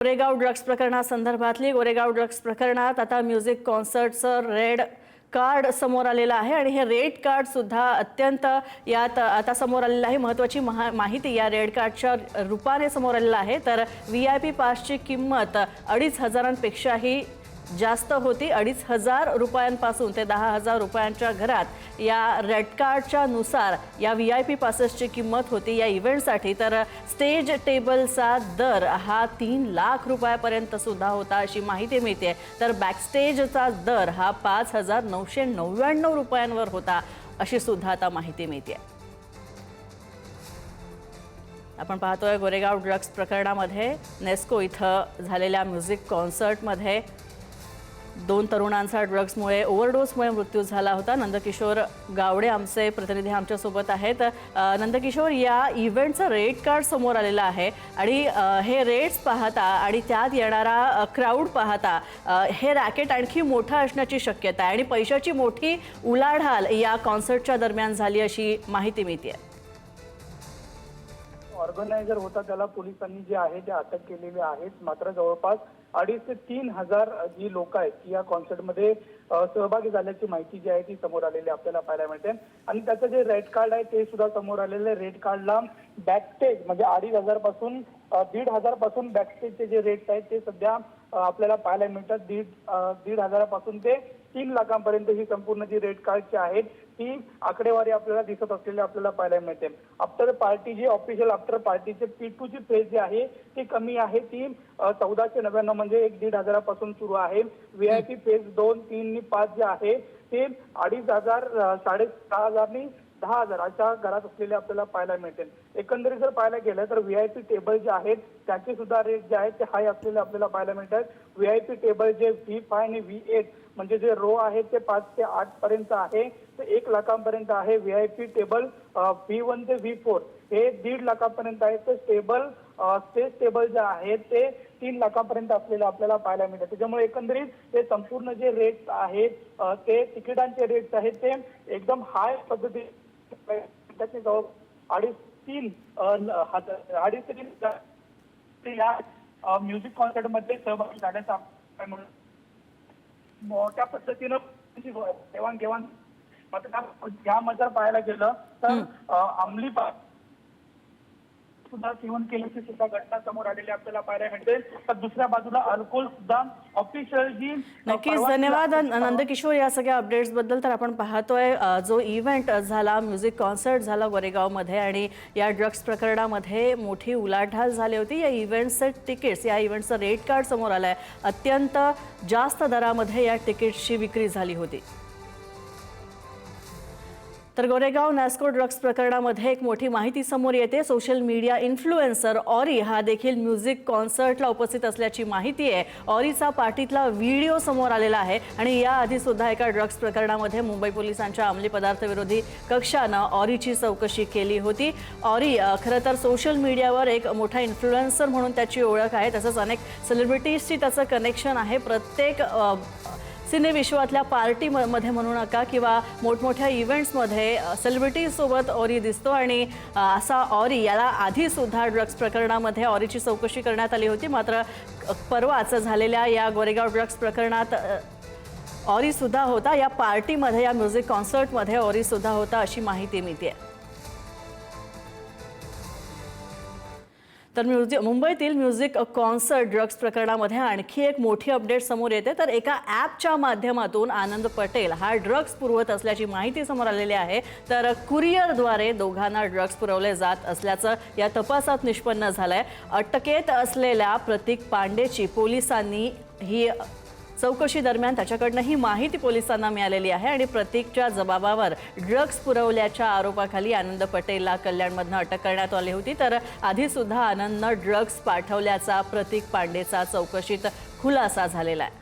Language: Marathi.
गोरेगाव ड्रग्स प्रकरणासंदर्भातली गोरेगाव ड्रग्स प्रकरणात आता म्युझिक कॉन्सर्टचं रेड कार्ड समोर आलेलं आहे आणि हे रेड कार्ड सुद्धा अत्यंत यात आता समोर आलेलं आहे। महत्त्वाची माहिती या रेड कार्डच्या रूपाने समोर आलेलं आहे। तर VIP पासची किंमत 2,500पेक्षाही जास्त होती। 2,500 रुपयांपासून ते 10,000 रुपयांच्या घरात या रेड कार्डच्या नुसार या VIP पासेसची किंमत होती या इव्हेंटसाठी। तर स्टेज टेबलचा दर हा 3 लाख रुपयापर्यंत सुद्धा होता अशी माहिती मिळते। तर बॅकस्टेजचा दर हा 5,999 रुपयांवर होता अशी सुद्धा आता माहिती मिळते। आपण पाहतोय गोरेगाव ड्रग्स प्रकरणामध्ये नेस्को इथं झालेल्या म्युझिक कॉन्सर्टमध्ये 2 तरुणांचा ड्रग्समुळे ओव्हरडोसमुळे मृत्यू झाला होता। नंदकिशोर गावडे आमचे प्रतिनिधी आमच्या सोबत आहेत। नंदकिशोर, या इव्हेंटचं रेड कार्ड समोर आलेलं आहे आणि हे रेट्स पाहता आणि त्यात येणारा क्राऊड पाहता हे रॅकेट आणखी मोठं असण्याची शक्यता आहे आणि पैशाची मोठी उलाढाल या कॉन्सर्टच्या दरम्यान झाली अशी माहिती मिळते। ऑर्गनायझर होता त्याला पोलिसांनी जे आहे ते अटक केलेले आहेत। मात्र जवळपास 2,500 ते 3,000 जी लोक आहेत की या कॉन्सर्टमध्ये सहभागी झाल्याची माहिती जी आहे ती समोर आलेली आपल्याला पाहायला मिळते। आणि त्याचं जे रेड कार्ड आहे ते सुद्धा समोर आलेलं आहे। रेड कार्डला बॅकस्टेज म्हणजे 2,500 पासून 1,500 पासून बॅकस्टेजचे जे रेट्स आहेत ते सध्या आपल्याला पाहायला मिळतात। 1,500 पासून ते 3 लाखांपर्यंत ही संपूर्ण जी रेड कार्डची आहेत ती आकडेवारी आपल्याला दिसत असलेली आपल्याला पाहायला मिळते। आफ्टर पार्टी जी ऑफिशियल आफ्टर पार्टीचे P2 ची फेज जी आहे ती कमी आहे, ती 1499 म्हणजे 1,500 पासून सुरू आहे। VIP फेज 2, 3 आणि 5 जे आहे ते 2,500, 6,500 आणि 10,000 अशा घरात असलेले आपल्याला पाहायला मिळते। एकंदरीत जर पाहायला गेलं तर VIP टेबल जे आहेत त्याचे सुद्धा रेट जे आहेत ते हाय असलेले आपल्याला पाहायला मिळतात। VIP टेबल जे V5 आणि V8 म्हणजे जे रो आहे ते 5 ते 8 पर्यंत आहे, ते 1 लाखांपर्यंत आहे। VIP टेबल V1 ते V4 हे 1.5 लाखापर्यंत आहे। तर स्टेज टेबल जे आहे ते 3 लाखापर्यंत असलेलं आपल्याला पाहायला मिळतं। त्याच्यामुळे एकंदरीत हे संपूर्ण जे रेट्स आहेत ते तिकिटांचे रेट्स आहेत ते एकदम हाय पद्धतीने जवळ 2.5 या म्युझिक कॉन्सर्ट मध्ये सहभागी झाल्याचं आपल्याला मोठ्या पद्धतीनं देवाणघेवाण। मात्र यामध्ये पाहायला गेलं तर अंमली सुद्धा सेवन केल्याची सुद्धा घटना समोर आलेली आपल्याला पाहायला मिळते। तर दुसऱ्या बाजूला अल्कोहोल सुद्धा ऑफिशियल जी नक्कीच धन्यवाद नंदकिशोर या सगळ्या अपडेट्स बद्दल। तर आपण पाहतोय जो इव्हेंट झाला, म्युझिक कॉन्सर्ट झाला गोरेगावमध्ये आणि या ड्रग्स प्रकरणामध्ये मोठी उलाढाल झाली होती। या इव्हेंटचे तिकीट्स, या इव्हेंटचं रेड कार्ड समोर आलंय। अत्यंत जास्त दरामध्ये या तिकीट्सची विक्री झाली होती। तर गोरेगाव नेस्को ड्रग्स प्रकरणामध्ये एक मोठी माहिती समोर येते। सोशल मीडिया इन्फ्लुएन्सर ऑरी हा देखील म्युझिक कॉन्सर्टला उपस्थित असल्याची माहिती आहे। ऑरीचा पार्टीतला व्हिडिओ समोर आलेला आहे आणि याआधी सुद्धा एका ड्रग्स प्रकरणामध्ये मुंबई पोलिसांच्या अंमली पदार्थ विरोधी कक्षानं ऑरीची चौकशी केली होती। ऑरी खरं तर सोशल मीडियावर एक मोठा इन्फ्लुएन्सर म्हणून त्याची ओळख आहे। तसंच अनेक सेलिब्रिटीजशी त्याचं कनेक्शन आहे। प्रत्येक सिनेविश्वातल्या पार्टीमध्ये म्हणू नका किंवा मोठमोठ्या इव्हेंट्समध्ये सेलिब्रिटीजसोबत ऑरी दिसतो आणि असा ऑरी याला आधी सुद्धा ड्रग्स प्रकरणामध्ये ऑरीची चौकशी करण्यात आली होती। मात्र परवाच झालेल्या या गोरेगाव ड्रग्स प्रकरणात ऑरी सुद्धा होता। या पार्टीमध्ये, या म्युझिक कॉन्सर्टमध्ये ऑरी सुद्धा होता अशी माहिती मिळते। तर मुंबईतील म्युझिक कॉन्सर्ट ड्रग्स प्रकरणामध्ये आणखी एक मोठी अपडेट समोर येते। तर एका ॲपच्या माध्यमातून आनंद पटेल हा ड्रग्स पुरवत असल्याची माहिती समोर आलेली आहे। तर कुरिअरद्वारे दोघांना ड्रग्स पुरवले जात असल्याचं या तपासात निष्पन्न झालंय। अटकेत असलेल्या प्रतीक पांडेची पोलिसांनी ही चौकशी दरम्यान त्याच्याकडनं ही माहिती पोलिसांना मिळालेली आहे आणि प्रतीकच्या जबाबावर ड्रग्स पुरवल्याच्या आरोपाखाली आनंद पटेलला कल्याणमधनं अटक करण्यात आली होती। तर आधी सुद्धा आनंदनं ड्रग्स पाठवल्याचा प्रतीक पांडेचा चौकशीत खुलासा झालेला आहे।